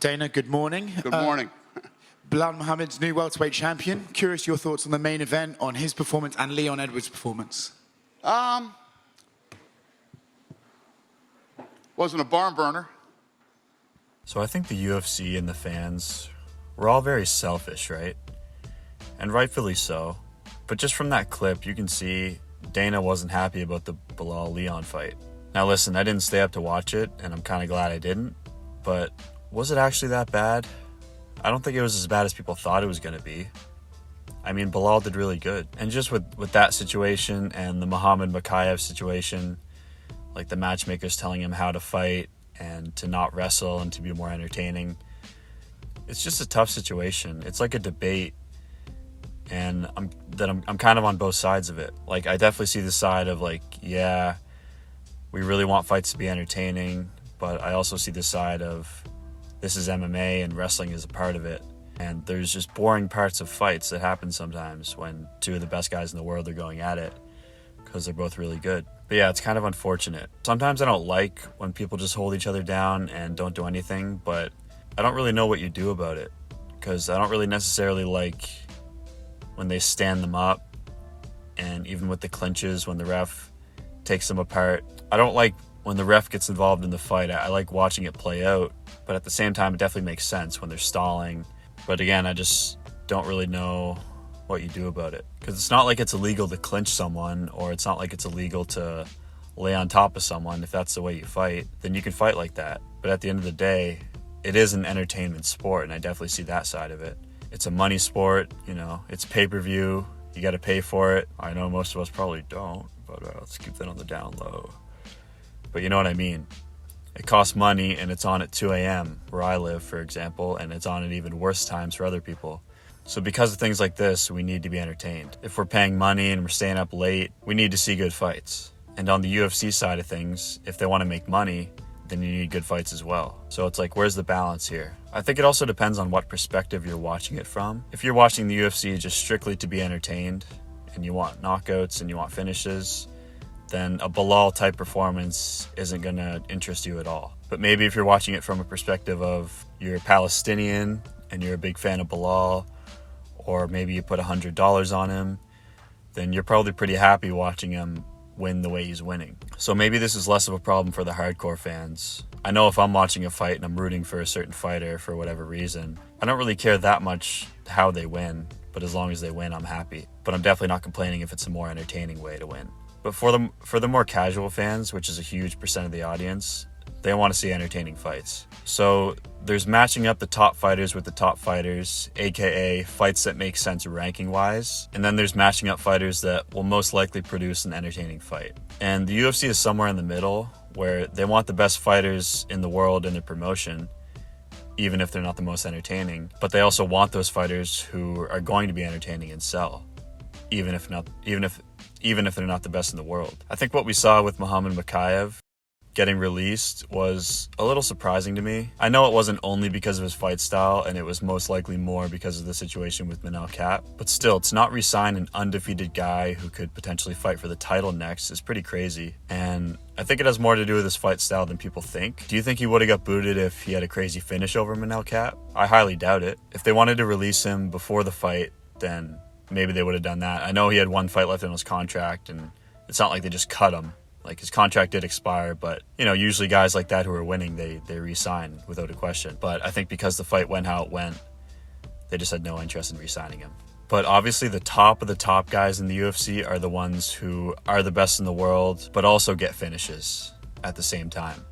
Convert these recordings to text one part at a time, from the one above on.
Dana, good morning. Good morning. Bilal Muhammad's new welterweight champion. Curious your thoughts on the main event, on his performance and Leon Edwards' performance. Wasn't a barn burner. So I think the UFC and the fans, we're all very selfish, right? And rightfully so. But just from that clip, you can see Dana wasn't happy about the Bilal-Leon fight. Now listen, I didn't stay up to watch it, and I'm kind of glad I didn't. But was it actually that bad? I don't think it was as bad as people thought it was going to be. I mean, Bilal did really good. And just with that situation and the Muhammad Mokaev situation, like the matchmakers telling him how to fight and to not wrestle and to be more entertaining, it's just a tough situation. It's like a debate, and I'm kind of on both sides of it. Like, I definitely see the side of like, yeah, we really want fights to be entertaining, but I also see the side of this is MMA and wrestling is a part of it. And there's just boring parts of fights that happen sometimes when two of the best guys in the world are going at it because they're both really good. But yeah, it's kind of unfortunate. Sometimes I don't like when people just hold each other down and don't do anything, but I don't really know what you do about it, because I don't really necessarily like when they stand them up, and even with the clinches when the ref takes them apart. I don't like when the ref gets involved in the fight. I like watching it play out, but at the same time, it definitely makes sense when they're stalling. But again, I just don't really know what you do about it, because it's not like it's illegal to clinch someone, or it's not like it's illegal to lay on top of someone. If that's the way you fight, then you can fight like that. But at the end of the day, it is an entertainment sport, and I definitely see that side of it. It's a money sport, you know, it's pay-per-view, you got to pay for it. I know most of us probably don't, but let's keep that on the down low. But you know what I mean. It costs money, and it's on at 2 a.m. where I live, for example, and it's on at even worse times for other people. So because of things like this, we need to be entertained. If we're paying money and we're staying up late, we need to see good fights. And on the UFC side of things, if they want to make money, then you need good fights as well. So it's like, where's the balance here? I think it also depends on what perspective you're watching it from. If you're watching the UFC just strictly to be entertained, and you want knockouts and you want finishes, then a Bilal type performance isn't going to interest you at all. But maybe if you're watching it from a perspective of you're a Palestinian and you're a big fan of Bilal, or maybe you put $100 on him, then you're probably pretty happy watching him win the way he's winning. So maybe this is less of a problem for the hardcore fans. I know if I'm watching a fight and I'm rooting for a certain fighter for whatever reason, I don't really care that much how they win, but as long as they win, I'm happy. But I'm definitely not complaining if it's a more entertaining way to win. But for the more casual fans, which is a huge percent of the audience, they want to see entertaining fights. So there's matching up the top fighters with the top fighters, aka fights that make sense ranking-wise. And then there's matching up fighters that will most likely produce an entertaining fight. And the UFC is somewhere in the middle, where they want the best fighters in the world in their promotion, even if they're not the most entertaining. But they also want those fighters who are going to be entertaining and sell, even if they're not the best in the world. I think what we saw with Muhammad Mokaev getting released was a little surprising to me. I know it wasn't only because of his fight style, and it was most likely more because of the situation with Manel Kape, but still, to not re-sign an undefeated guy who could potentially fight for the title next is pretty crazy. And I think it has more to do with his fight style than people think. Do you think he would have got booted if he had a crazy finish over Manel Kape? I highly doubt it. If they wanted to release him before the fight, then maybe they would have done that. I know he had one fight left in his contract, and it's not like they just cut him. Like, his contract did expire, but, you know, usually guys like that who are winning, they re-sign without a question. But I think because the fight went how it went, they just had no interest in re-signing him. But obviously the top of the top guys in the UFC are the ones who are the best in the world, but also get finishes at the same time.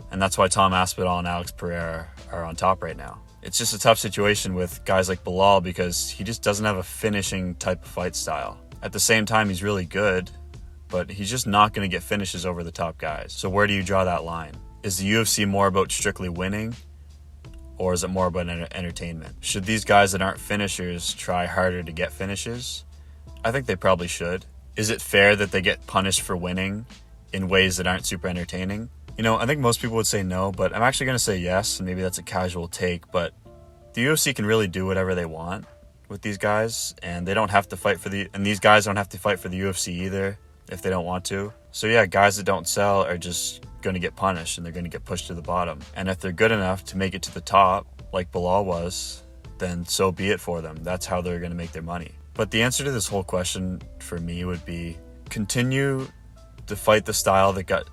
And that's why Tom Aspinall and Alex Pereira are on top right now. It's just a tough situation with guys like Bilal, because he just doesn't have a finishing type of fight style. At the same time, he's really good, but he's just not going to get finishes over the top guys. So where do you draw that line? Is the UFC more about strictly winning, or is it more about entertainment? Should these guys that aren't finishers try harder to get finishes? I think they probably should. Is it fair that they get punished for winning in ways that aren't super entertaining? You know, I think most people would say no, but I'm actually going to say yes, and maybe that's a casual take, but the UFC can really do whatever they want with these guys, and they don't have to fight and these guys don't have to fight for the UFC either if they don't want to. So yeah, guys that don't sell are just going to get punished and they're going to get pushed to the bottom. And if they're good enough to make it to the top, like Bilal was, then so be it for them. That's how they're going to make their money. But the answer to this whole question for me would be continue to fight the style that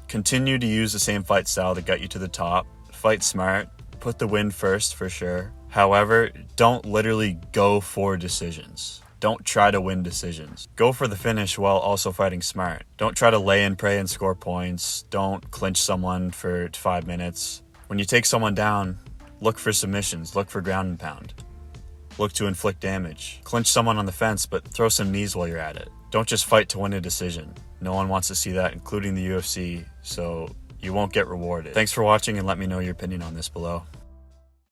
continue to use the same fight style that got you to the top. Fight smart, put the win first for sure. However, don't literally go for decisions. Don't try to win decisions. Go for the finish while also fighting smart. Don't try to lay and pray and score points. Don't clinch someone for 5 minutes. When you take someone down, look for submissions, look for ground and pound. Look to inflict damage. Clinch someone on the fence, but throw some knees while you're at it. Don't just fight to win a decision. No one wants to see that, including the UFC, so you won't get rewarded. Thanks for watching and let me know your opinion on this below.